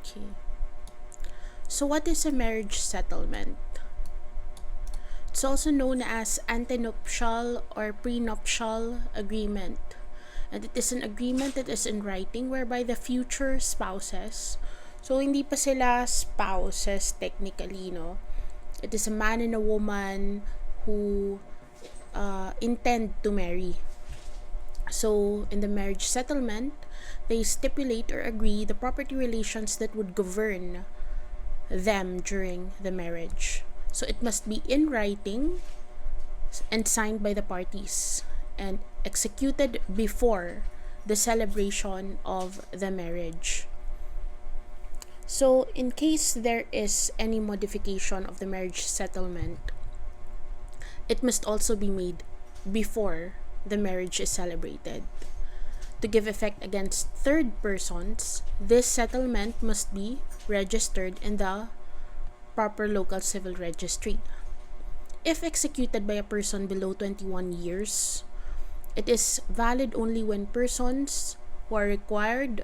Okay. So what is a marriage settlement? It's also known as antenuptial or prenuptial agreement. And it is an agreement that is in writing whereby the future spouses, so hindi pa sila spouses technically, no? It is a man and a woman who intend to marry. So in the marriage settlement, they stipulate or agree the property relations that would govern them during the marriage. So it must be in writing and signed by the parties and executed before the celebration of the marriage. So in case there is any modification of the marriage settlement, it must also be made before the marriage is celebrated. To give effect against third persons, this settlement must be registered in the proper local civil registry. If executed by a person below 21 years, it is valid only when persons who are required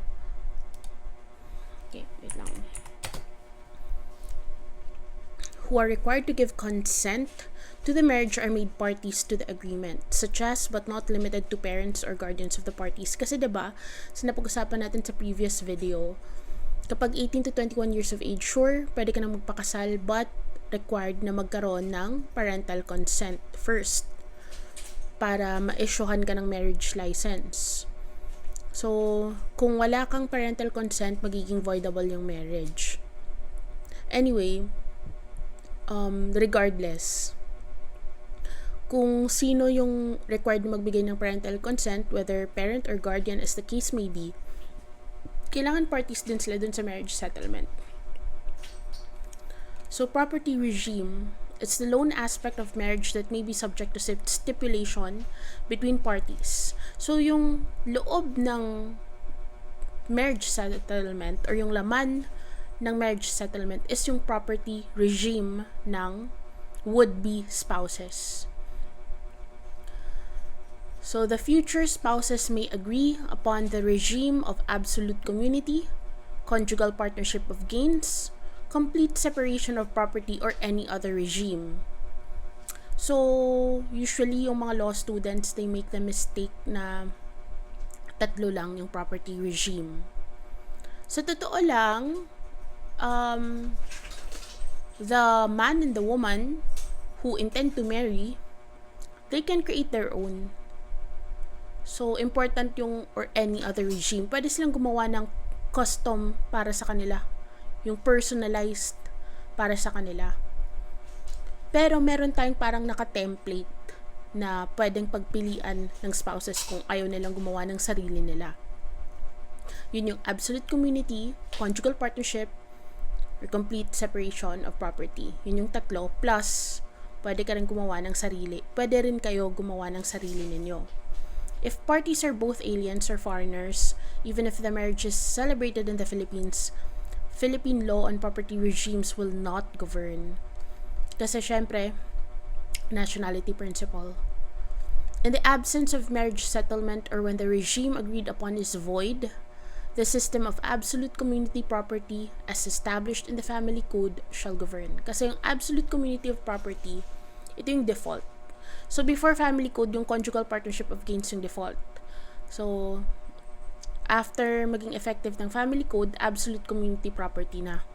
who are required to give consent to the marriage are made parties to the agreement, such as but not limited to parents or guardians of the parties. Kasi diba, napag-usapan natin sa previous video, kapag 18 to 21 years of age, sure, pwede ka na magpakasal, but required na magkaroon ng parental consent first para ma-issuehan ka ng marriage license. So, kung wala kang parental consent, magiging voidable yung marriage. Anyway, regardless, kung sino yung required na magbigay ng parental consent, whether parent or guardian as the case may be, kailangan parties din sila dun sa marriage settlement. So, property regime, it's the lone aspect of marriage that may be subject to stipulation between parties. So, yung loob ng marriage settlement or yung laman ng marriage settlement is yung property regime ng would-be spouses. So, the future spouses may agree upon the regime of absolute community, conjugal partnership of gains, complete separation of property, or any other regime. So, usually yung mga law students, they make the mistake na tatlo lang yung property regime. Sa totoo lang, the man and the woman who intend to marry, they can create their own. So, important yung or any other regime. Pwede silang gumawa ng custom para sa kanila. Yung personalized para sa kanila. Pero meron tayong parang naka-template na pwedeng pagpilian ng spouses kung ayaw nilang gumawa ng sarili nila. Yun yung absolute community, conjugal partnership, or complete separation of property. Yun yung tatlo. Plus, pwede ka rin gumawa ng sarili. Pwede rin kayo gumawa ng sarili ninyo. If parties are both aliens or foreigners, even if the marriage is celebrated in the Philippines, Philippine law on property regimes will not govern. Kasi syempre, nationality principle. In the absence of marriage settlement or when the regime agreed upon is void, the system of absolute community property as established in the family code shall govern. Kasi yung absolute community of property, ito yung default. So, before family code, yung conjugal partnership of gains yung default. So, after maging effective ng family code, absolute community property na.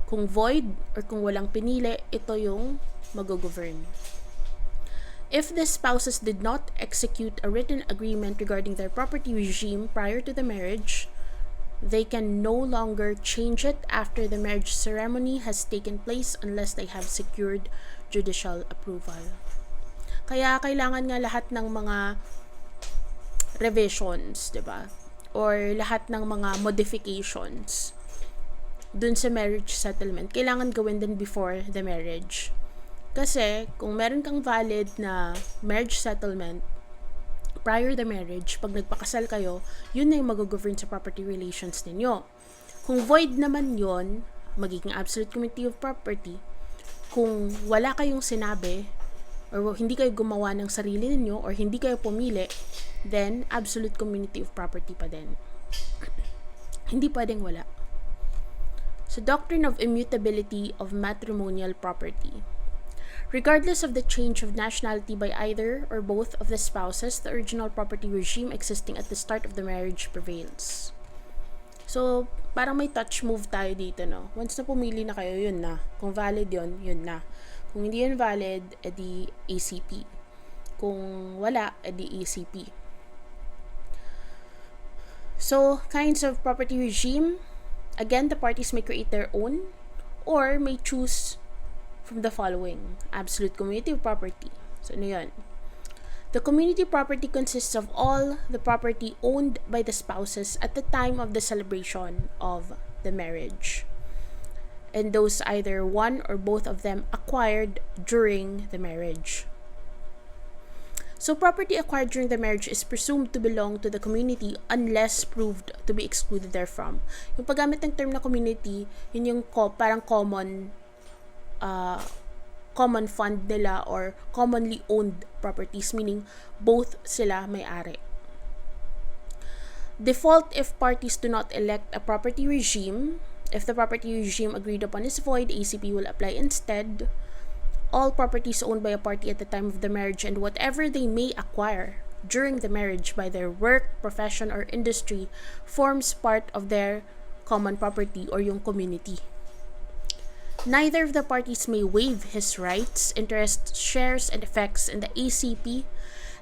Kung void or kung walang pinili, ito yung mag-govern. If the spouses did not execute a written agreement regarding their property regime prior to the marriage, they can no longer change it after the marriage ceremony has taken place unless they have secured judicial approval. Kaya kailangan nga lahat ng mga revisions, 'di ba? Or lahat ng mga modifications dun sa marriage settlement, kailangan gawin din before the marriage. Kasi kung meron kang valid na marriage settlement prior the marriage, pag nagpakasal kayo, yun na yung mag-govern sa property relations ninyo. Kung void naman yun, magiging absolute community of property. Kung wala kayong sinabi, or hindi kayo gumawa ng sarili ninyo, or hindi kayo pumili, then absolute community of property pa din. Hindi pwedeng wala. So, doctrine of immutability of matrimonial property. Regardless of the change of nationality by either or both of the spouses, the original property regime existing at the start of the marriage prevails. So, parang may touch move tayo dito, no? Once na pumili na kayo, yun na. Kung valid yun, yun na. Kung hindi yun valid, edi ACP. Kung wala, edi ACP. So, kinds of property regime. Again, the parties may create their own or may choose from the following. Absolute community property. So, ano yun? The community property consists of all the property owned by the spouses at the time of the celebration of the marriage, and those either one or both of them acquired during the marriage. So, property acquired during the marriage is presumed to belong to the community unless proved to be excluded therefrom. Yung paggamit ng term na community, yun yung parang common fund nila or commonly owned properties, meaning both sila may-ari. Default if parties do not elect a property regime. If the property regime agreed upon is void, ACP will apply instead. All properties owned by a party at the time of the marriage and whatever they may acquire during the marriage by their work, profession, or industry forms part of their common property or yung community. Neither of the parties may waive his rights, interests, shares, and effects in the ACP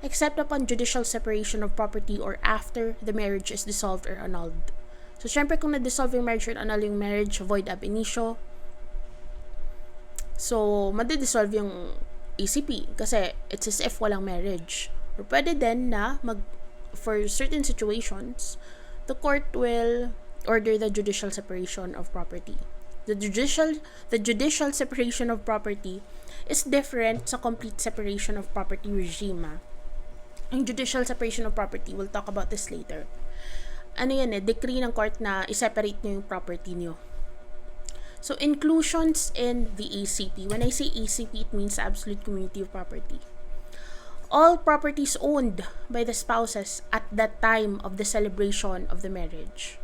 except upon judicial separation of property or after the marriage is dissolved or annulled. So, syempre kung na-dissolve yung marriage or annul yung marriage, void ab initio, so, madi-dissolve yung ACP kasi it's as if walang marriage. Or pwede din na for certain situations, the court will order the judicial separation of property. The judicial separation of property is different sa complete separation of property regime. Yung judicial separation of property, we'll talk about this later. Ano yan decree ng court na i-separate nyo yung property nyo. So, inclusions in the ACP. When I say ACP, it means absolute community of property. All properties owned by the spouses at the time of the celebration of the marriage.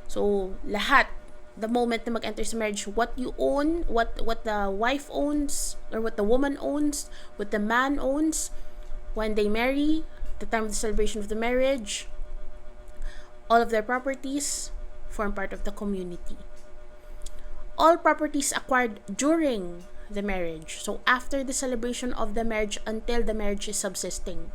So, lahat, the moment na mag-enter sa marriage, what you own, what the wife owns, or what the woman owns, what the man owns, when they marry, the time of the celebration of the marriage, all of their properties form part of the community. All properties acquired during the marriage, so after the celebration of the marriage until the marriage is subsisting,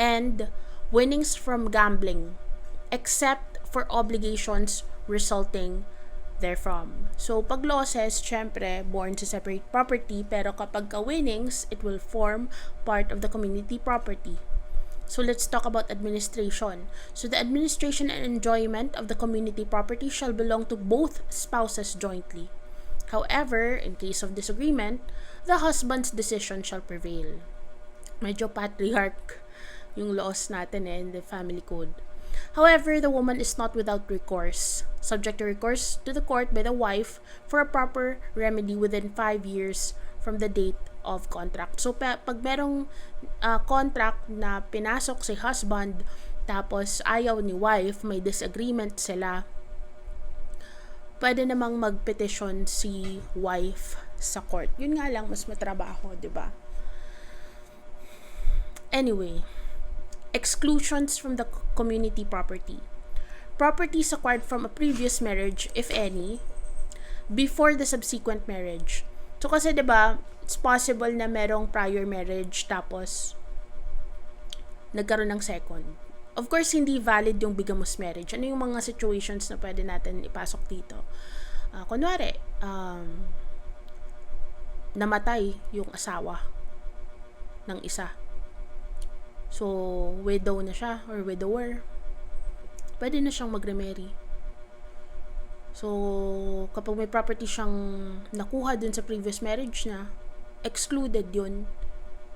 and winnings from gambling, except for obligations resulting therefrom. So, pag losses, syempre, born sa separate property, pero kapag winnings, it will form part of the community property. So, let's talk about administration. So, the administration and enjoyment of the community property shall belong to both spouses jointly. However, in case of disagreement, the husband's decision shall prevail. Medyo patriarch yung laws natin in the family code. However, the woman is not without recourse, subject to recourse to the court by the wife for a proper remedy within 5 years from the date of contract. So, pag merong contract na pinasok si husband, tapos ayaw ni wife, may disagreement sila, pwede namang mag-petition si wife sa court. Yun nga lang, mas matrabaho, diba? Anyway, exclusions from the community property. Properties acquired from a previous marriage, if any, before the subsequent marriage. So, kasi diba, it's possible na merong prior marriage tapos nagkaroon ng second. Of course, hindi valid yung bigamous marriage. Ano yung mga situations na pwede natin ipasok dito? Kunwari, namatay yung asawa ng isa. So, widow na siya or widower. Pwede na siyang mag-remarry. So, kapag may property siyang nakuha dun sa previous marriage niya, excluded yun.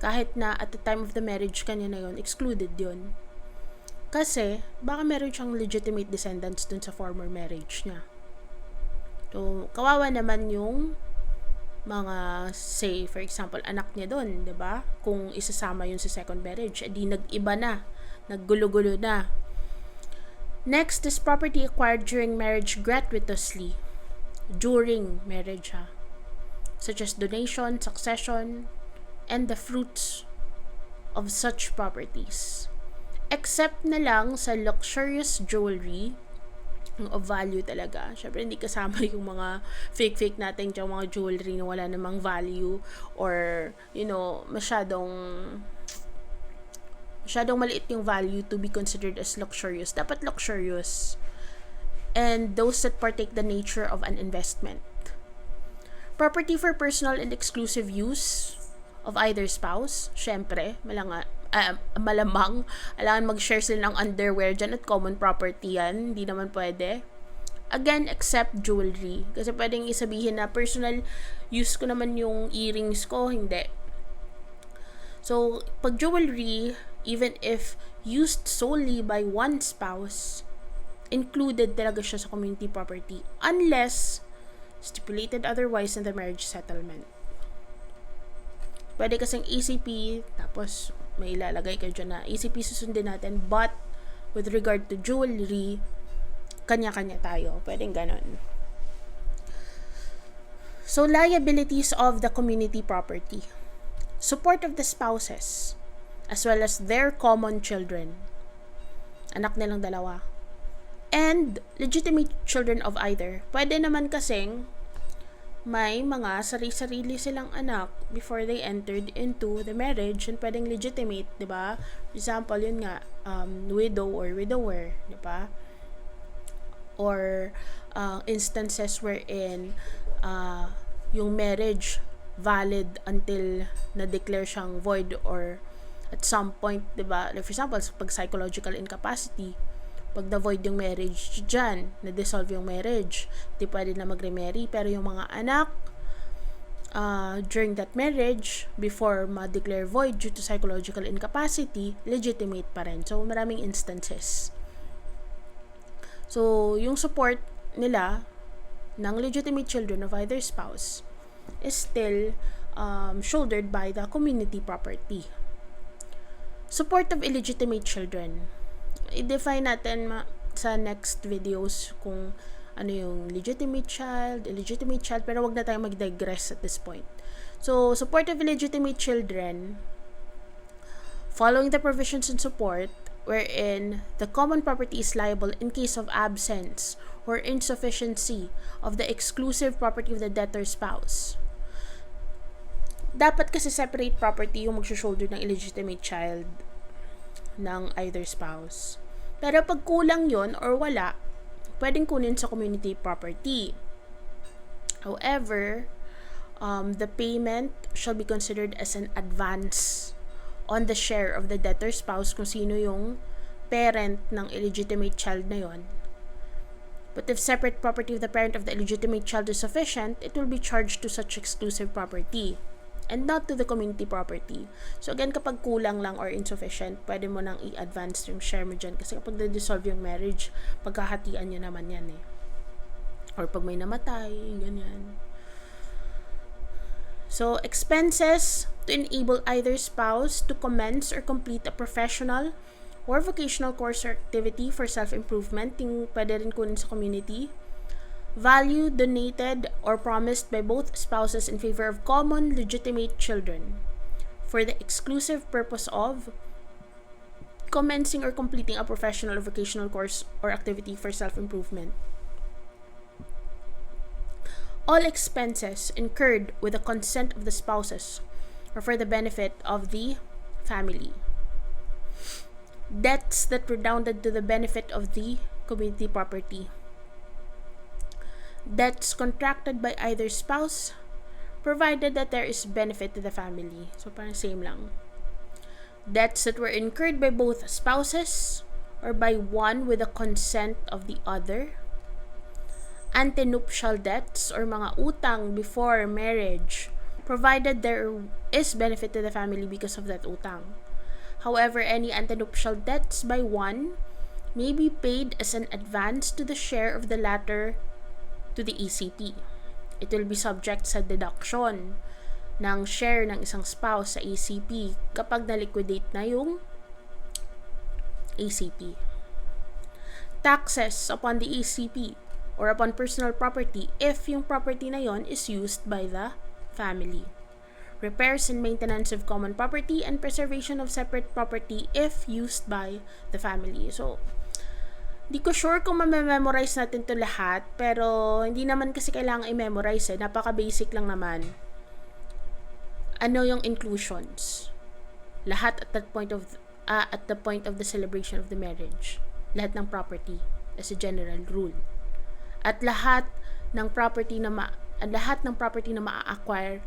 Kahit na at the time of the marriage kanya na yun, excluded yun. Kasi, baka meron siyang legitimate descendants dun sa former marriage niya. So, kawawa naman yung mga, say, for example, anak niya dun, diba? Kung isasama yun sa second marriage, edi nag-iba na, naggulo-gulo na. Next is property acquired during marriage gratuitously. during marriage, such as donation, succession, and the fruits of such properties. Except na lang sa luxurious jewelry of value talaga. Syempre, hindi kasama yung mga fake natin yung mga jewelry na wala namang value or, masyadong maliit yung value to be considered as luxurious. Dapat luxurious. And those that partake the nature of an investment. Property for personal and exclusive use of either spouse. Syempre, malamang, alangan mag-share sila ng underwear dyan at common property yan. Hindi naman pwede. Again, except jewelry. Kasi pwedeng isabihin na personal use ko naman yung earrings ko. Hindi. So, pag jewelry, even if used solely by one spouse, included talaga siya sa community property unless stipulated otherwise in the marriage settlement. Pwede kasing ECP, tapos may ilalagay kayo dyan na ECP susundin natin, but with regard to jewelry, kanya-kanya tayo. Pwedeng ganon. So, liabilities of the community property. Support of the spouses, as well as their common children. Anak nilang dalawa. And legitimate children of either. Pwede naman kasing may mga sarili-sarili silang anak before they entered into the marriage and pwedeng legitimate, di ba? For example, yun nga, widow or widower, di ba? Or instances wherein yung marriage valid until na-declare siyang void or at some point, di ba? Like for example, pag psychological incapacity, pag na-void yung marriage dyan, na-dissolve yung marriage, di pwede na mag-remarry. Pero yung mga anak, during that marriage, before ma-declare void due to psychological incapacity, legitimate pa rin. So, maraming instances. So, yung support nila ng legitimate children of either spouse is still shouldered by the community property. Support of illegitimate children. I-define natin sa next videos kung ano yung legitimate child, illegitimate child, pero wag na tayo mag-digress at this point. So, support of illegitimate children, following the provisions and support, wherein the common property is liable in case of absence or insufficiency of the exclusive property of the debtor's spouse. Dapat kasi separate property yung mag-shoulder ng illegitimate child ng either spouse. Pero pag kulang yon or wala, pwedeng kunin sa community property. However, the payment shall be considered as an advance on the share of the debtor's spouse kung sino yung parent ng illegitimate child na yon. But if separate property of the parent of the illegitimate child is sufficient, it will be charged to such exclusive property and not to the community property. So again, kapag kulang lang or insufficient, pwede mo nang i-advance yung share mo dyan. Kasi kapag na-dissolve yung marriage, pagkahatian nyo naman yan eh. Or pag may namatay, ganyan. So, expenses to enable either spouse to commence or complete a professional or vocational course or activity for self-improvement, yung pwede rin kunin sa community. Value donated or promised by both spouses in favor of common legitimate children for the exclusive purpose of commencing or completing a professional or vocational course or activity for self-improvement. All expenses incurred with the consent of the spouses or for the benefit of the family. Debts that redounded to the benefit of the community property. Debts contracted by either spouse, provided that there is benefit to the family. So, parang same lang. Debts that were incurred by both spouses or by one with the consent of the other. Antenuptial debts or mga utang before marriage, provided there is benefit to the family because of that utang. However, any antenuptial debts by one may be paid as an advance to the share of the latter to the ECP. It will be subject sa deduction ng share ng isang spouse sa ECP kapag na-liquidate na yung ECP. Taxes upon the ECP or upon personal property if yung property na yon is used by the family. Repairs and maintenance of common property and preservation of separate property if used by the family. So, di ko sure kung mamememorize natin to lahat, pero hindi naman kasi kailangan i-memorize Napaka-basic lang naman. Ano yung inclusions? Lahat at the point of the celebration of the marriage. Lahat ng property as a general rule. At lahat ng property na ma-acquire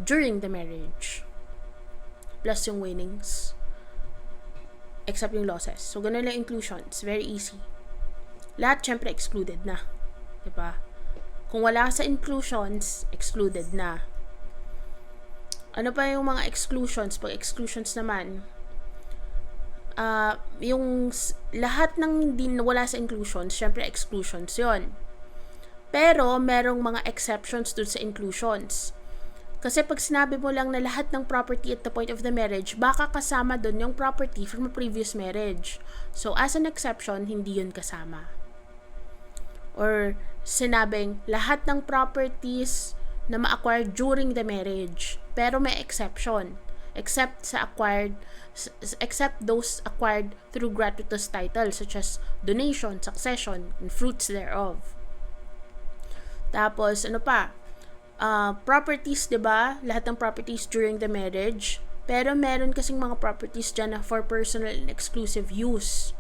during the marriage, plus yung winnings, except yung losses. So, ganun lang inclusions. Very easy. Lahat, syempre, excluded na. Diba? Kung wala sa inclusions, excluded na. Ano pa yung mga exclusions? Pag exclusions naman, yung lahat ng hindi wala sa inclusions, syempre, exclusions yon. Pero, merong mga exceptions dun sa inclusions. Kasi pag sinabi mo lang na lahat ng property at the point of the marriage, baka kasama doon yung property from a previous marriage. So, as an exception, hindi yun kasama. Or, sinabing lahat ng properties na ma-acquire during the marriage, pero may exception. Except those acquired through gratuitous titles such as donation, succession, and fruits thereof. Tapos, ano pa? Properties, 'di ba? Lahat ng properties during the marriage. Pero meron kasing mga properties dyan na for personal and exclusive use.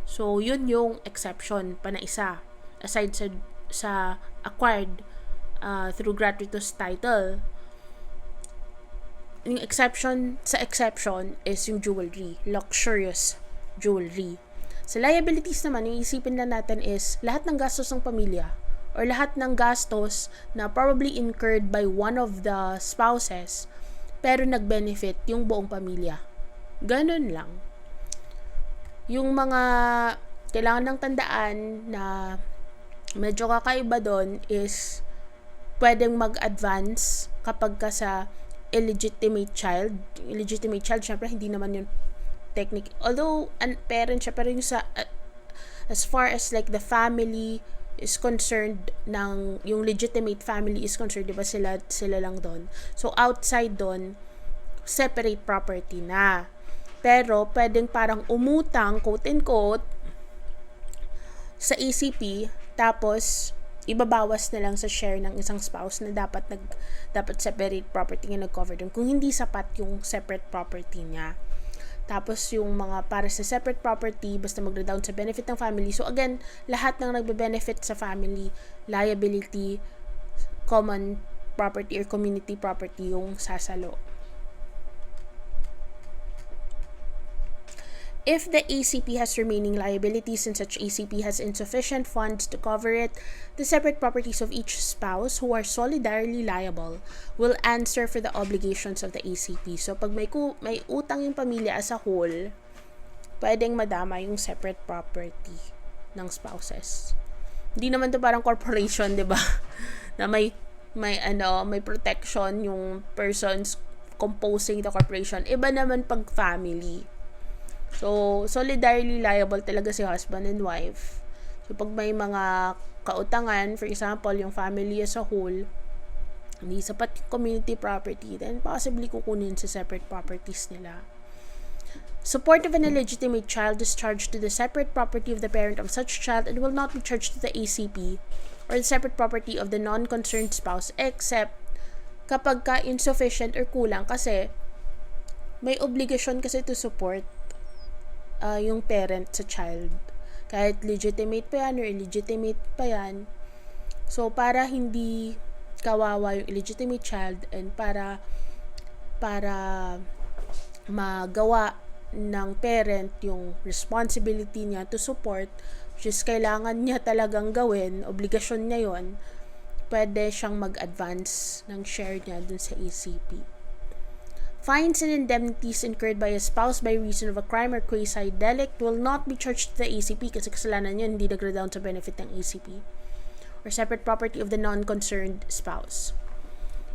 So, yun yung exception pa na isa. Aside sa acquired through gratuitous title. Yung exception is yung jewelry. Luxurious jewelry. Sa liabilities naman, yung isipin lang natin is lahat ng gastos ng pamilya or lahat ng gastos na probably incurred by one of the spouses pero nag-benefit yung buong pamilya. Ganun lang. Yung mga kailangan ng tandaan na medyo kakaiba doon is pwedeng mag-advance kapag ka sa illegitimate child. Illegitimate child, syempre hindi naman yung technique. Although, parent siya, pero yung sa as far as like the family is concerned, yung legitimate family is concerned, di ba sila lang doon. So, outside doon, separate property na. Pero, pwedeng parang umutang, quote-unquote, sa ECP, tapos, ibabawas na lang sa share ng isang spouse na dapat separate property nga nag-cover doon. Kung hindi sapat yung separate property niya. Tapos yung mga para sa separate property, basta mag-redown sa benefit ng family. So again, lahat ng nagbe-benefit sa family, liability, common property or community property yung sasalo. If the ACP has remaining liabilities and such ACP has insufficient funds to cover it, the separate properties of each spouse who are solidarily liable will answer for the obligations of the ACP. So, pag may utang yung pamilya as a whole, pwedeng madama yung separate property ng spouses. Hindi naman to parang corporation, 'di ba? Na may protection yung persons composing the corporation. Iba naman pag family. So, solidarily liable talaga si husband and wife. So, pag may mga kautangan, for example, yung family as a whole, hindi sapat yung community property, then possibly kukunin sa separate properties nila. Support of an illegitimate child is charged to the separate property of the parent of such child and will not be charged to the ACP or the separate property of the non-concerned spouse except kapag ka insufficient or kulang kasi may obligasyon kasi to support yung parent sa child. Kahit legitimate pa yan or illegitimate pa yan. So, para hindi kawawa yung illegitimate child and para magawa ng parent yung responsibility niya to support, which is kailangan niya talagang gawin, obligasyon niya yon, pwede siyang mag-advance ng share niya dun sa ACP. Fines and indemnities incurred by a spouse by reason of a crime or quasi-delict will not be charged to the ACP kasi kasalanan yun, hindi nag-redound sa benefit ng ACP or separate property of the non-concerned spouse.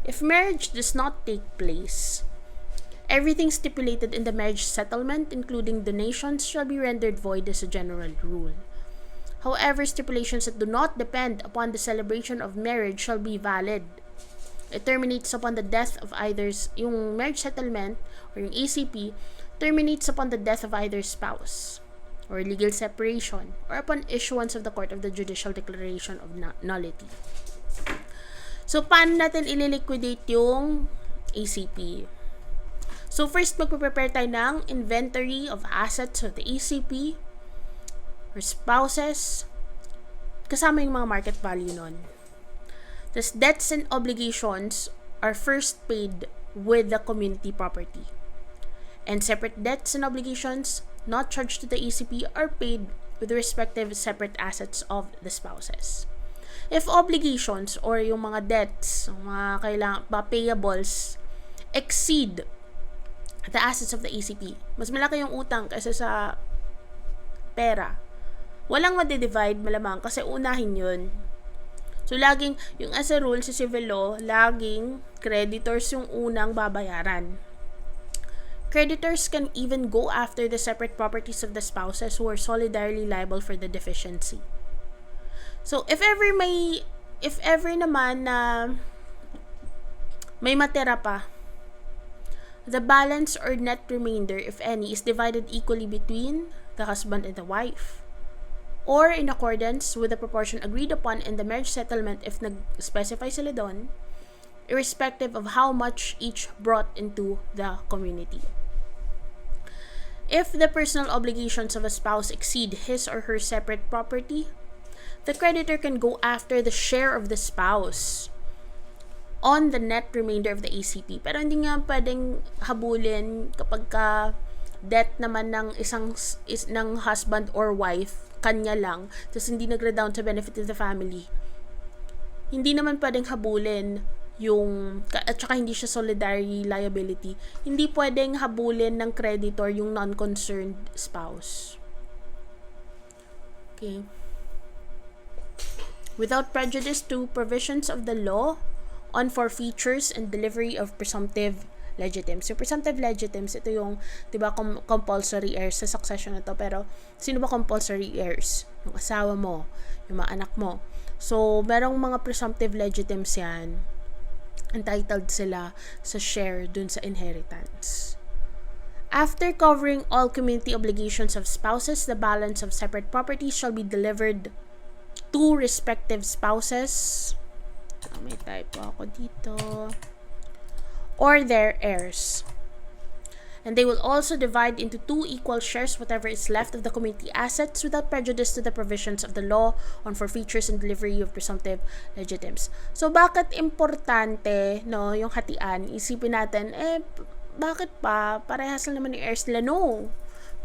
If marriage does not take place, everything stipulated in the marriage settlement, including donations, shall be rendered void as a general rule. However, stipulations that do not depend upon the celebration of marriage shall be valid. It terminates upon the death of either, yung marriage settlement or yung ACP, terminates upon the death of either spouse or legal separation or upon issuance of the court of the judicial declaration of nullity. So, paano natin ililiquidate yung ACP? So, first, magpe-prepare tayo ng inventory of assets of the ACP or spouses, kasama yung mga market value nun. Thus, debts and obligations are first paid with the community property. And separate debts and obligations not charged to the ACP are paid with the respective separate assets of the spouses. If obligations or yung mga debts, mga payables exceed the assets of the ACP, mas malaki yung utang kaysa sa pera, walang madi-divide malamang kasi unahin yun. So, laging, yung as a rule sa civil law, laging creditors yung unang babayaran. Creditors can even go after the separate properties of the spouses who are solidarily liable for the deficiency. So, if ever naman na may matira pa, the balance or net remainder, if any, is divided equally between the husband and the wife, or in accordance with the proportion agreed upon in the marriage settlement if nag-specify sila doon, irrespective of how much each brought into the community. If the personal obligations of a spouse exceed his or her separate property, the creditor can go after the share of the spouse on the net remainder of the ACP. Pero hindi nga pwedeng habulin kapag debt naman ng ng husband or wife, kanya lang, tapos hindi nag-redound to benefit of the family. Hindi naman pwedeng habulin at saka hindi siya solidarity liability. Hindi pwedeng habulin ng creditor yung non-concerned spouse. Okay. Without prejudice to provisions of the law on forfeitures and delivery of presumptive legitims. So, presumptive legitims, ito yung, di ba, compulsory heirs sa succession na to. Pero, sino ba compulsory heirs? Yung asawa mo, yung mga anak mo. So, merong mga presumptive legitims yan. Entitled sila sa share dun sa inheritance. After covering all community obligations of spouses, the balance of separate properties shall be delivered to respective spouses. May typo ako dito. Or their heirs. And they will also divide into 2 equal shares whatever is left of the community assets without prejudice to the provisions of the law on forfeitures and delivery of presumptive legitims. So, bakit importante, no, yung hatian? Isipin natin, bakit pa? Parehas lang naman yung heirs nila. No.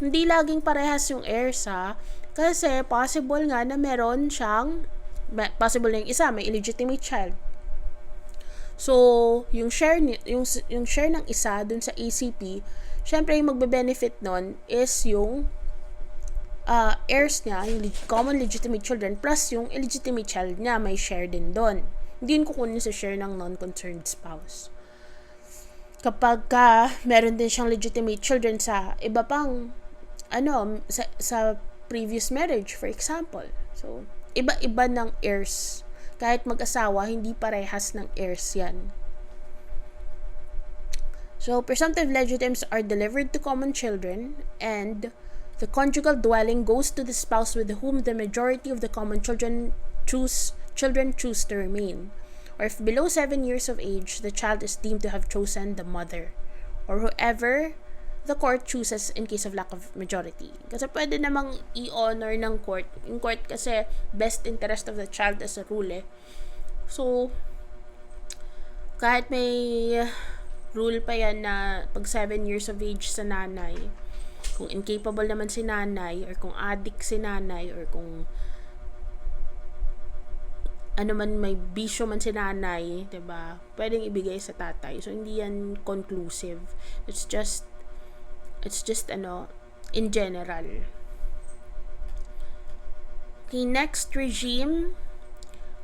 Hindi laging parehas yung heirs, ha? Kasi, possible nga na meron siyang, possible na yung isa, may illegitimate child. So, yung share ng isa dun sa ACP, syempre yung magbe-benefit nun is yung heirs niya, yung common legitimate children, plus yung illegitimate child niya, may share din dun. Hindi yun kukunin sa share ng non-concerned spouse. Kapag meron din siyang legitimate children sa iba pang, sa previous marriage, for example. So, iba-iba ng heirs. Kahit mag-asawa, hindi parehas ng heirs yan. So, presumptive legitims are delivered to common children, and the conjugal dwelling goes to the spouse with whom the majority of the common children choose to remain. Or if below 7 years of age, the child is deemed to have chosen the mother, or whoever the court chooses in case of lack of majority. Kasi pwede namang i-honor ng court. Yung court kasi best interest of the child as a rule. So, kahit may rule pa yan na pag 7 years of age sa nanay, kung incapable naman si nanay, or kung addict si nanay, or kung may bisyo man si nanay, diba? Pwedeng ibigay sa tatay. So, hindi yan conclusive. It's just in general. Okay, next regime,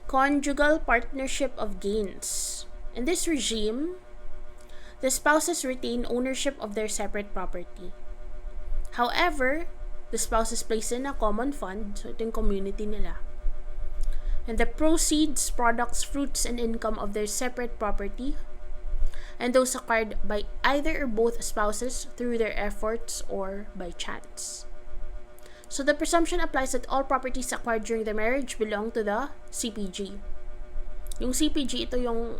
conjugal partnership of gains. In this regime, the spouses retain ownership of their separate property. However, the spouse is placed in a common fund, so ito yung community nila. And the proceeds, products, fruits, and income of their separate property, and those acquired by either or both spouses through their efforts or by chance. So the presumption applies that all properties acquired during the marriage belong to the CPG. Yung CPG, ito yung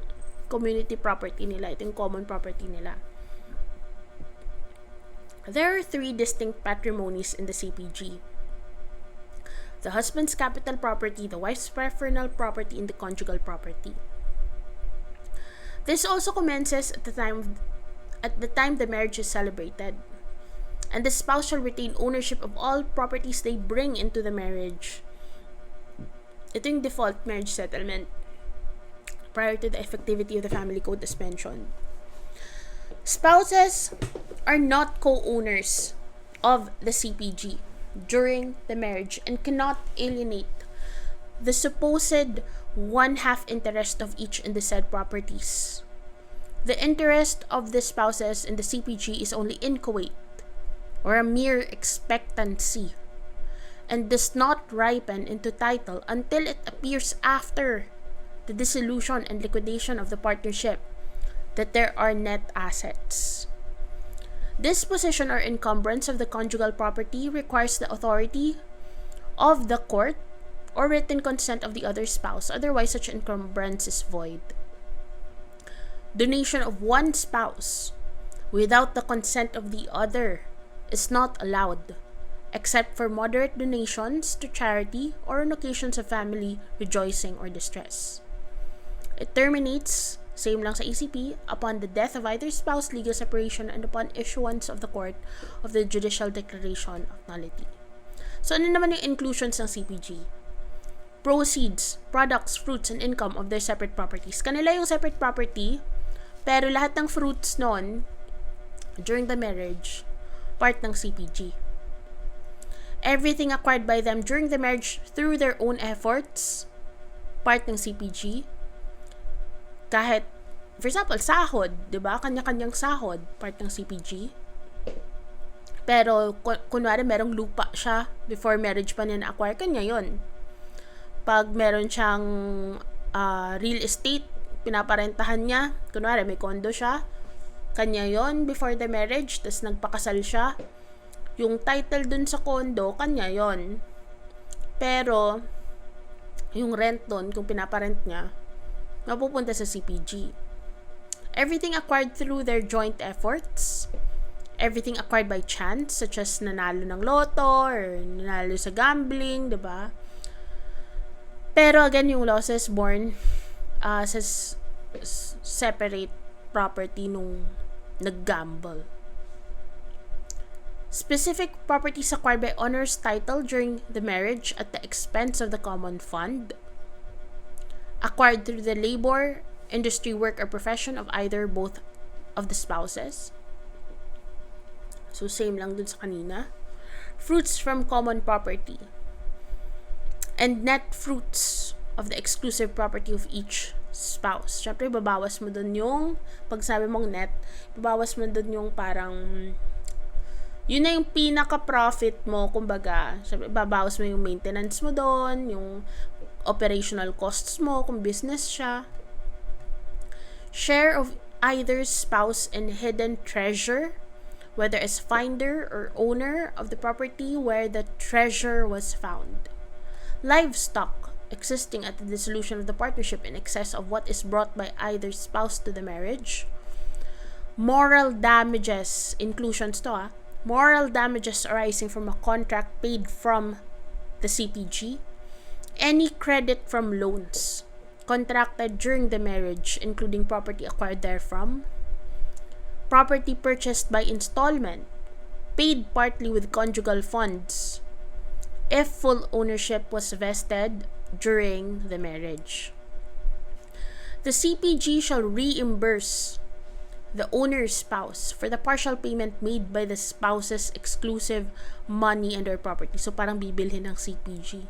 community property nila. Ito yung common property nila. There are 3 distinct patrimonies in the CPG. The husband's capital property, the wife's preferential property, and the conjugal property. This also commences at the time the marriage is celebrated, and the spouse shall retain ownership of all properties they bring into the marriage. Ito yung default marriage settlement prior to the effectivity of the family code as mentioned. Spouses are not co-owners of the CPG during the marriage and cannot alienate the supposed 1/2 interest of each in the said properties. The interest of the spouses in the CPG is only inchoate or a mere expectancy and does not ripen into title until it appears after the dissolution and liquidation of the partnership that there are net assets. Disposition or encumbrance of the conjugal property requires the authority of the court or written consent of the other spouse, otherwise such encumbrance is void. Donation of one spouse without the consent of the other is not allowed, except for moderate donations to charity or on occasions of family rejoicing or distress. It terminates, same lang sa ECP, upon the death of either spouse, legal separation, and upon issuance of the court of the judicial declaration of nullity. So ano naman yung inclusions ng CPG? Proceeds, products, fruits, and income of their separate properties. Kanila yung separate property, pero lahat ng fruits nun, during the marriage, part ng CPG. Everything acquired by them during the marriage through their own efforts, part ng CPG. Kahit, for example, sahod, diba? Kanya-kanyang sahod, part ng CPG. Pero, kunwari merong lupa siya before marriage pa niya na-acquire, kanya yon. Pag meron siyang real estate, pinaparentahan niya, kunwari may condo siya, kanya yon before the marriage, tas nagpakasal siya, yung title dun sa condo, kanya yon. Pero, yung rent dun, kung pinaparent niya, mapupunta sa CPG. Everything acquired through their joint efforts, everything acquired by chance, such as nanalo ng loto or nanalo sa gambling, diba? Pero again, yung losses born sa separate property nung nag-gamble. Specific properties acquired by owner's title during the marriage at the expense of the common fund, acquired through the labor, industry, work, or profession of either both of the spouses. So, same lang dun sa kanina. Fruits from common property. And net fruits of the exclusive property of each spouse. Siyempre, babawas mo dun yung, pag sabi mong net, babawas mo dun yung parang, yun na yung pinaka-profit mo, kumbaga. Siyempre, babawas mo yung maintenance mo dun, yung operational costs mo, kung business siya. Share of either spouse in hidden treasure, whether as finder or owner of the property where the treasure was found. Livestock existing at the dissolution of the partnership in excess of what is brought by either spouse to the marriage. Moral damages, inclusions to moral damages arising from a contract paid from the CPG. Any credit from loans contracted during the marriage, including property acquired therefrom. Property purchased by installment, paid partly with conjugal funds, if full ownership was vested during the marriage. The CPG shall reimburse the owner's spouse for the partial payment made by the spouse's exclusive money and their property. So, parang bibilhin ng CPG.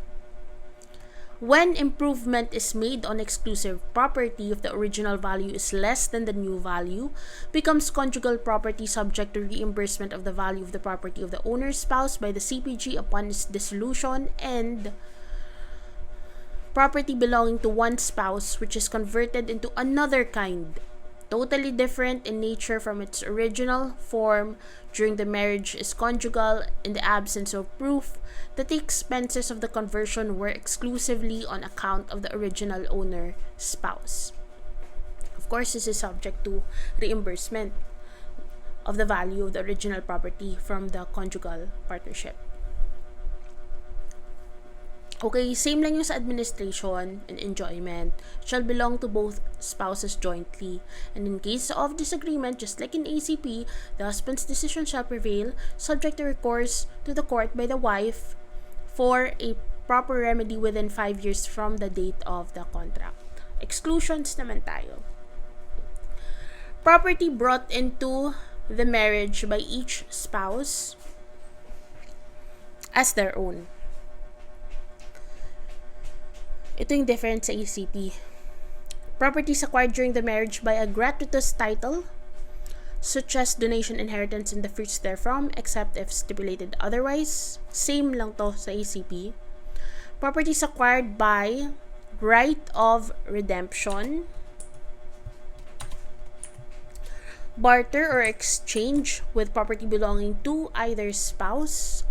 When improvement is made on exclusive property if the original value is less than the new value, becomes conjugal property subject to reimbursement of the value of the property of the owner's spouse by the CPG upon its dissolution, and property belonging to one spouse which is converted into another kind, totally different in nature from its original form during the marriage, is conjugal in the absence of proof that the expenses of the conversion were exclusively on account of the original owner spouse. Of course, this is subject to reimbursement of the value of the original property from the conjugal partnership. Okay, same lang yung sa administration and enjoyment. It shall belong to both spouses jointly. And in case of disagreement, just like in ACP, the husband's decision shall prevail, subject to recourse to the court by the wife for a proper remedy within 5 years from the date of the contract. Exclusions naman tayo. Property brought into the marriage by each spouse as their own. Ito yung difference sa ECP. Properties acquired during the marriage by a gratuitous title, such as donation, inheritance, and the fruits therefrom, except if stipulated otherwise. Same lang to sa ECP. Properties acquired by right of redemption, barter or exchange with property belonging to either spouse,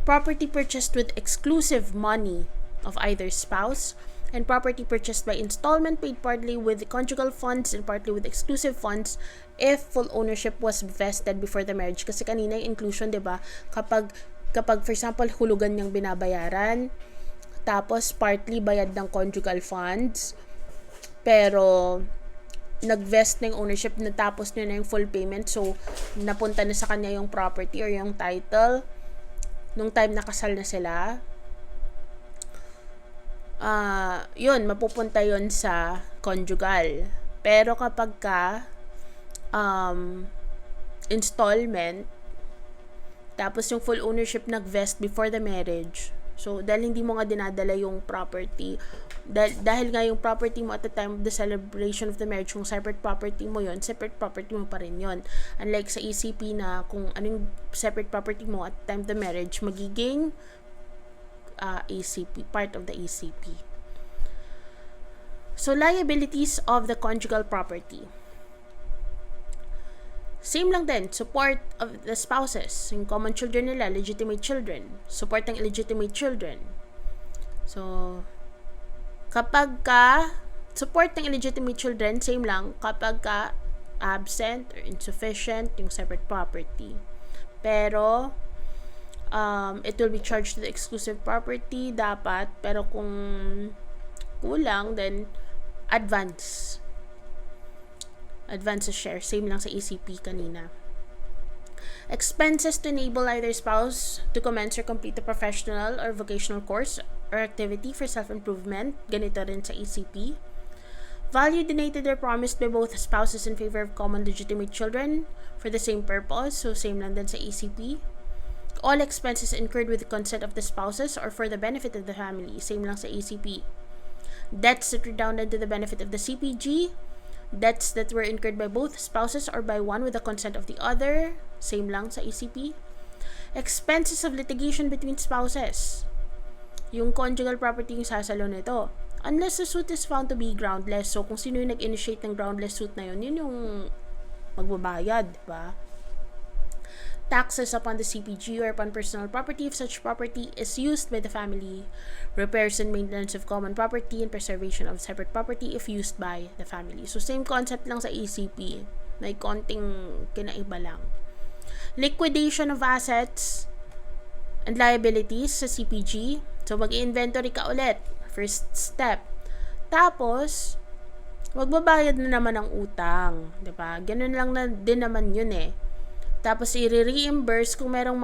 property purchased with exclusive money of either spouse, and property purchased by installment paid partly with conjugal funds and partly with exclusive funds if full ownership was vested before the marriage. Kasi kanina yung inclusion, 'di ba? Kapag for example, hulugan niyang binabayaran, tapos partly bayad ng conjugal funds, pero nag-vest na yung ownership, natapos niya na yung full payment, so napunta na sa kanya yung property or yung title nung time na kasal na sila. Yun, mapupunta yun sa conjugal. Pero kapag ka installment, tapos yung full ownership nag-vest before the marriage, so dahil hindi mo nga dinadala yung property, dahil nga yung property mo at the time of the celebration of the marriage, kung separate property mo yun, separate property mo pa rin yun. Unlike sa ECP na kung anong separate property mo at the time of the marriage, magiging ACP, part of the ACP. So, liabilities of the conjugal property. Same lang din, support of the spouses, yung common children nila, legitimate children, support ng illegitimate children. So, kapag ka support ng illegitimate children, same lang, kapag ka absent or insufficient yung separate property. Pero, it will be charged to the exclusive property dapat, pero kung kulang, then advance a share, same lang sa ECP kanina. Expenses to enable either spouse to commence or complete a professional or vocational course or activity for self-improvement, ganito rin sa ECP. Value donated or promised by both spouses in favor of common legitimate children for the same purpose, so same lang din sa ECP. All expenses incurred with the consent of the spouses or for the benefit of the family, same lang sa ECP. Debts that redounded to the benefit of the CPG, debts that were incurred by both spouses or by one with the consent of the other, same lang sa ECP. Expenses of litigation between spouses, yung conjugal property yung sasalo nito. Unless the suit is found to be groundless, so kung sino yung nag-initiate ng groundless suit na yun yung magbabayad, diba? Taxes upon the CPG or upon personal property if such property is used by the family, repairs and maintenance of common property, and preservation of separate property if used by the family. So, same concept lang sa ECP. May konting kinaiba lang. Liquidation of assets and liabilities sa CPG. So, mag-inventory ka ulit. First step. Tapos, magbabayad na naman ng utang. Diba? Ganun lang na din naman yun eh. Tapos, i-reimburse kung merong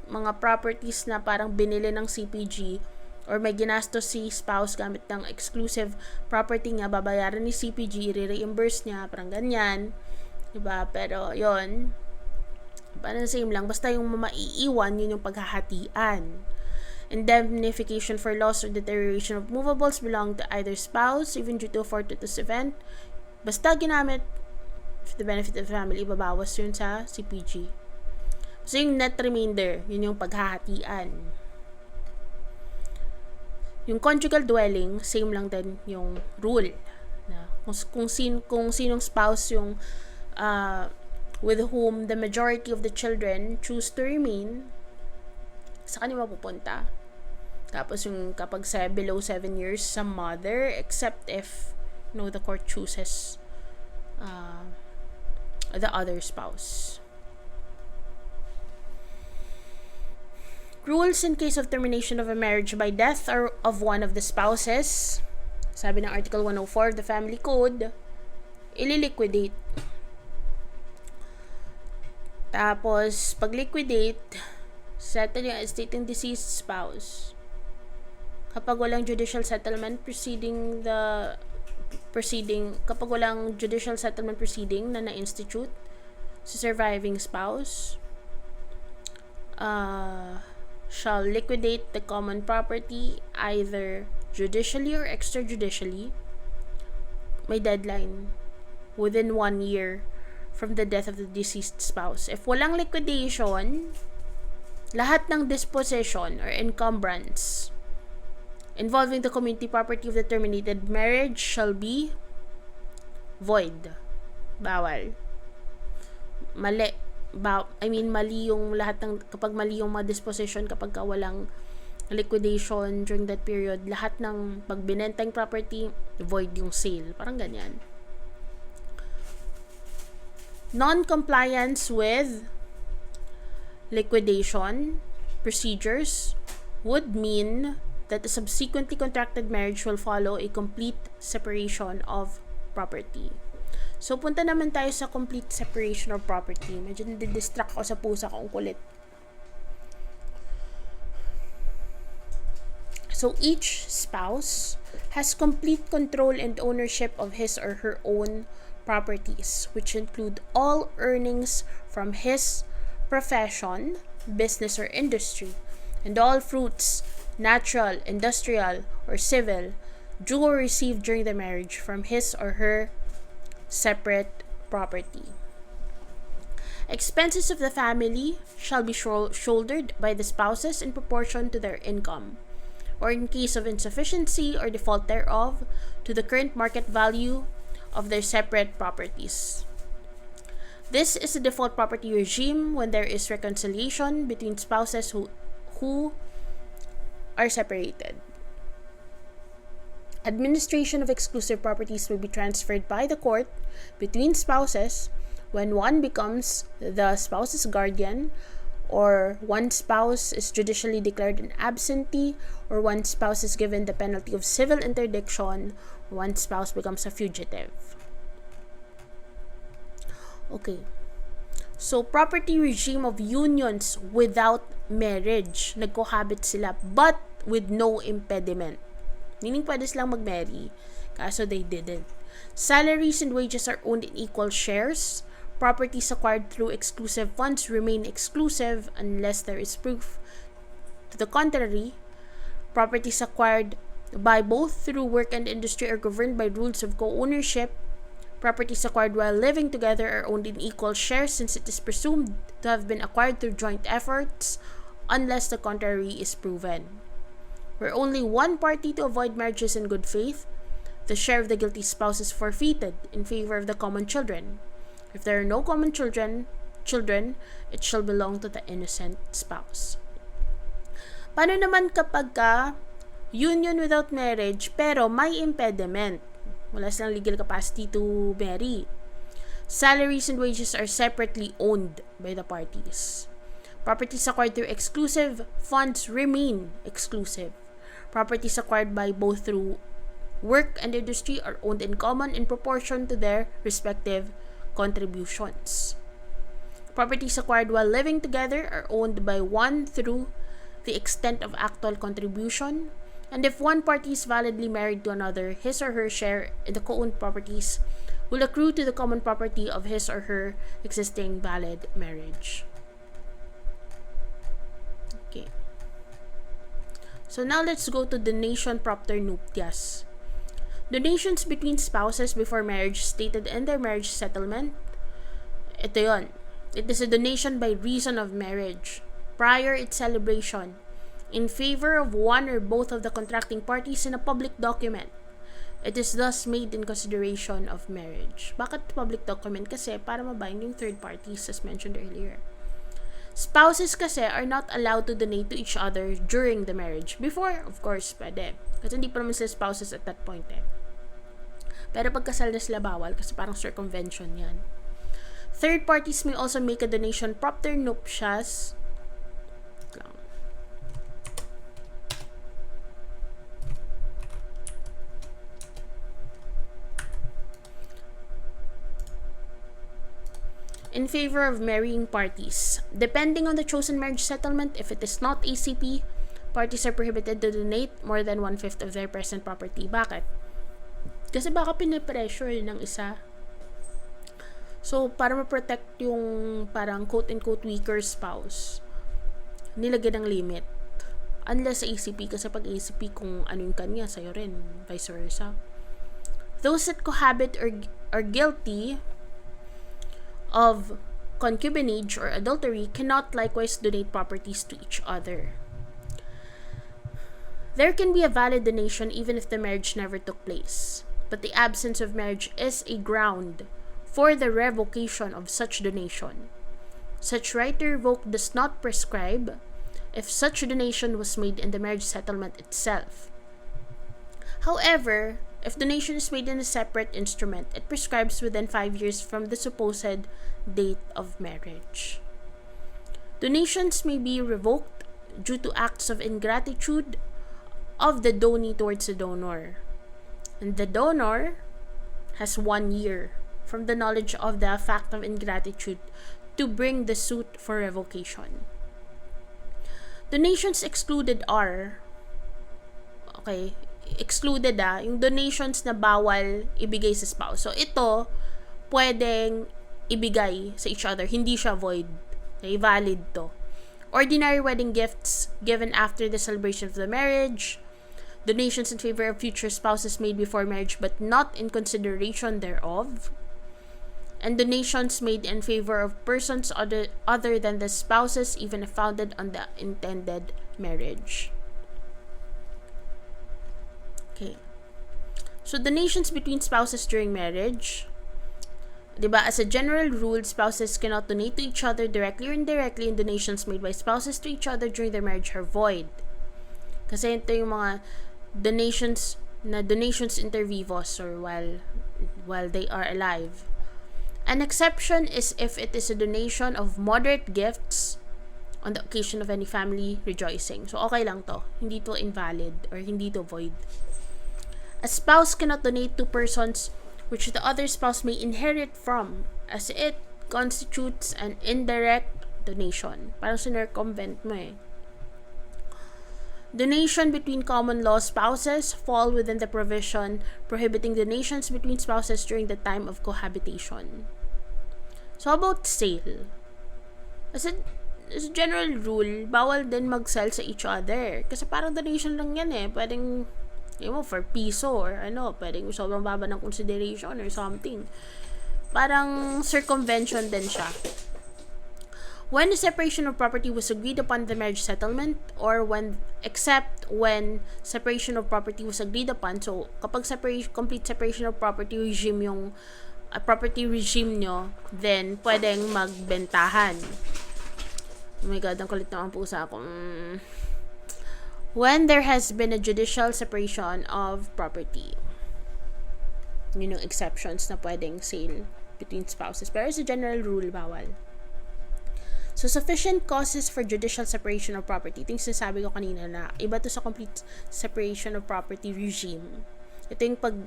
mga properties na parang binili ng CPG or may ginastos si spouse gamit ng exclusive property nga, babayaran ni CPG, i-reimburse niya, parang ganyan. Diba? Pero, yon parang same lang. Basta yung maiiwan, yun yung paghahatian. Indemnification for loss or deterioration of movables belong to either spouse, even due to a fortuitous event. Basta ginamit for the benefit of the family, ibabawas yun sa CPG. So, yung net remainder, yun yung paghahatian. Yung conjugal dwelling, same lang din yung rule. Na kung sinong spouse yung with whom the majority of the children choose to remain, sa kanila pupunta. Tapos yung kapag below 7 years, sa mother, except if the court chooses the other spouse. Rules in case of termination of a marriage by death or of one of the spouses. Sabi ng Article 104 of the Family Code, ililiquidate. Tapos, pag liquidate, settle yung estate ng deceased spouse. Kapag walang judicial settlement kapag walang judicial settlement proceeding na na-institute sa surviving spouse, shall liquidate the common property either judicially or extrajudicially. May deadline within 1 year from the death of the deceased spouse. If walang liquidation, lahat ng disposition or encumbrance involving the community property of the terminated marriage shall be void. Bawal. Mali yung lahat ng, kapag mali yung mga disposition, kapag walang liquidation during that period, lahat ng pag binentang property, void yung sale. Parang ganyan. Non-compliance with liquidation procedures would mean that the subsequently contracted marriage will follow a complete separation of property. So, punta naman tayo sa complete separation of property. Medyo nadidistract ako sa pusa kong kulit. So, each spouse has complete control and ownership of his or her own properties, which include all earnings from his profession, business, or industry, and all fruits, natural, industrial, or civil, due or received during the marriage from his or her separate property. Expenses of the family shall be shouldered by the spouses in proportion to their income, or in case of insufficiency or default thereof, to the current market value of their separate properties. This is a default property regime when there is reconciliation between spouses who are separated. Administration of exclusive properties will be transferred by the court between spouses when one becomes the spouse's guardian, or one spouse is judicially declared an absentee, or one spouse is given the penalty of civil interdiction, or one spouse becomes a fugitive. Okay. So, property regime of unions without marriage. Nagcohabit sila, but with no impediment. Meaning, pwede silang mag-marry. Kaso they didn't. Salaries and wages are owned in equal shares. Properties acquired through exclusive funds remain exclusive unless there is proof to the contrary. Properties acquired by both through work and industry are governed by rules of co-ownership. Properties acquired while living together are owned in equal shares since it is presumed to have been acquired through joint efforts unless the contrary is proven. Where only one party to avoid marriages in good faith, the share of the guilty spouse is forfeited in favor of the common children. If there are no common children, it shall belong to the innocent spouse. Paano naman kapag union without marriage pero may impediment? Wala silang legal capacity to marry. Salaries and wages are separately owned by the parties. Properties acquired through exclusive funds remain exclusive. Properties acquired by both through work and industry are owned in common in proportion to their respective contributions. Properties acquired while living together are owned by one through the extent of actual contribution, and if one party is validly married to another, his or her share in the co-owned properties will accrue to the common property of his or her existing valid marriage. Okay. So now let's go to donation propter nuptias. Donations between spouses before marriage stated in their marriage settlement. Ito yon. It is a donation by reason of marriage, prior its celebration, in favor of one or both of the contracting parties in a public document. It is thus made in consideration of marriage. Bakit public document? Kasi para mabind yung third parties as mentioned earlier. Spouses kasi are not allowed to donate to each other during the marriage. Before, of course, pwede. Kasi hindi pa naman sila spouses at that point eh. Pero pagkasal na sila bawal kasi parang circumvention yan. Third parties may also make a donation propter nuptias. In favor of marrying parties. Depending on the chosen marriage settlement, if it is not ACP, parties are prohibited to donate more than 1/5 of their present property. Bakit? Kasi baka pinipressure ng isa. So, para ma-protect yung parang quote-unquote weaker spouse, nilagyan ng limit. Unless sa ACP, kasi pag ACP, kung ano yung kanya, sa'yo rin, vice versa. Those that cohabit or are guilty of concubinage or adultery cannot likewise donate properties to each other. There can be a valid donation even if the marriage never took place, but the absence of marriage is a ground for the revocation of such donation. Such right to revoke does not prescribe if such donation was made in the marriage settlement itself. However, if donation is made in a separate instrument, it prescribes within 5 years from the supposed date of marriage. Donations may be revoked due to acts of ingratitude of the donee towards the donor. And the donor has 1 year from the knowledge of the fact of ingratitude to bring the suit for revocation. Donations excluded are, excluded yung donations na bawal ibigay sa spouse. So, ito, pwedeng ibigay sa each other. Hindi siya void. Okay, valid to. Ordinary wedding gifts given after the celebration of the marriage. Donations in favor of future spouses made before marriage but not in consideration thereof. And donations made in favor of persons other than the spouses even if founded on the intended marriage. Okay. So, donations between spouses during marriage. Diba, as a general rule, spouses cannot donate to each other directly or indirectly, and donations made by spouses to each other during their marriage are void. Kasi ito yung mga donations inter vivos or while they are alive. An exception is if it is a donation of moderate gifts on the occasion of any family rejoicing. So, okay lang to. Hindi to invalid or hindi to void. A spouse cannot donate to persons which the other spouse may inherit from, as it constitutes an indirect donation. Parang sinircumvent mo eh. Donation between common law spouses fall within the provision prohibiting donations between spouses during the time of cohabitation. So, about sale. As a general rule, bawal din mag-sell sa each other. Kasi parang donation lang yan eh. Pwedeng, for piso or pwedeng sobrang baba ng consideration or something. Parang circumvention din siya. When the separation of property was agreed upon the marriage settlement or except when separation of property was agreed upon. So, kapag complete separation of property regime yung property regime nyo, then pwedeng magbentahan. Oh my God, ang kulit na ang pusa ko. When there has been a judicial separation of property. Yun yung exceptions na pwedeng sale between spouses. Pero as a general rule, bawal. So, sufficient causes for judicial separation of property. Ito yung sinasabi ko kanina na iba to sa complete separation of property regime. Ito yung pag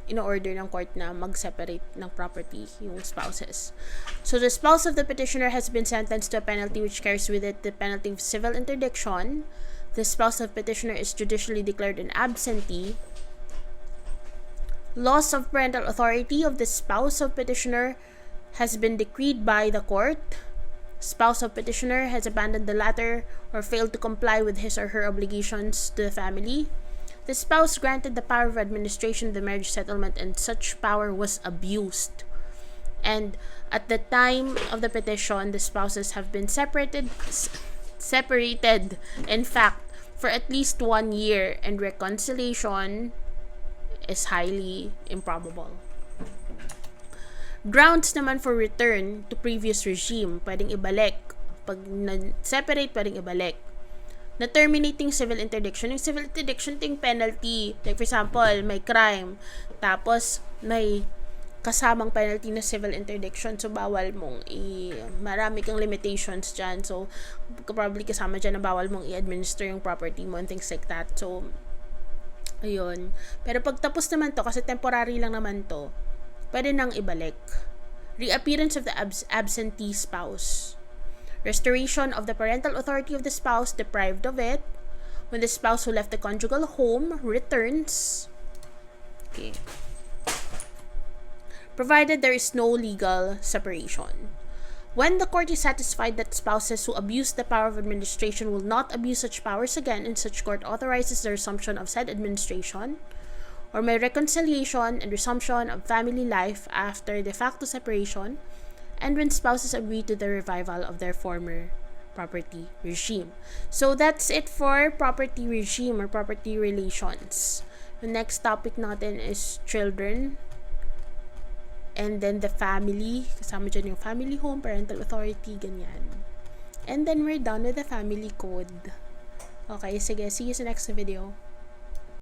in-order ng court na mag-separate ng property yung spouses. So, the spouse of the petitioner has been sentenced to a penalty which carries with it the penalty of civil interdiction. The spouse of petitioner is judicially declared an absentee. Loss of parental authority of the spouse of petitioner has been decreed by the court. spouse of petitioner has abandoned the latter or failed to comply with his or her obligations to the family, the spouse granted the power of administration of the marriage settlement and such power was abused. And at the time of the petition, the spouses have been separated, in fact, for at least 1 year, and reconciliation is highly improbable. Grounds naman for return to previous regime, pwedeng ibalik. Pag separate, pwedeng ibalik. Na terminating civil interdiction. Yung civil interdiction, yung penalty. Like for example, may crime, tapos may kasamang penalty na civil interdiction. So, bawal mong marami kang limitations dyan. So, probably kasama dyan na bawal mong i-administer yung property mo and things like that. So, ayun. Pero pag tapos naman to, kasi temporary lang naman to, pwede nang ibalik. Reappearance of the absentee spouse. Restoration of the parental authority of the spouse deprived of it when the spouse who left the conjugal home returns. Okay. Provided there is no legal separation. When the court is satisfied that spouses who abuse the power of administration will not abuse such powers again, and such court authorizes the resumption of said administration, or may reconciliation and resumption of family life after de facto separation, and when spouses agree to the revival of their former property regime. So that's it for property regime or property relations. The next topic natin is children. And then the family, kasama dyan yung family home, parental authority, ganyan. And then we're done with the family code. Okay, sige, see you sa next video.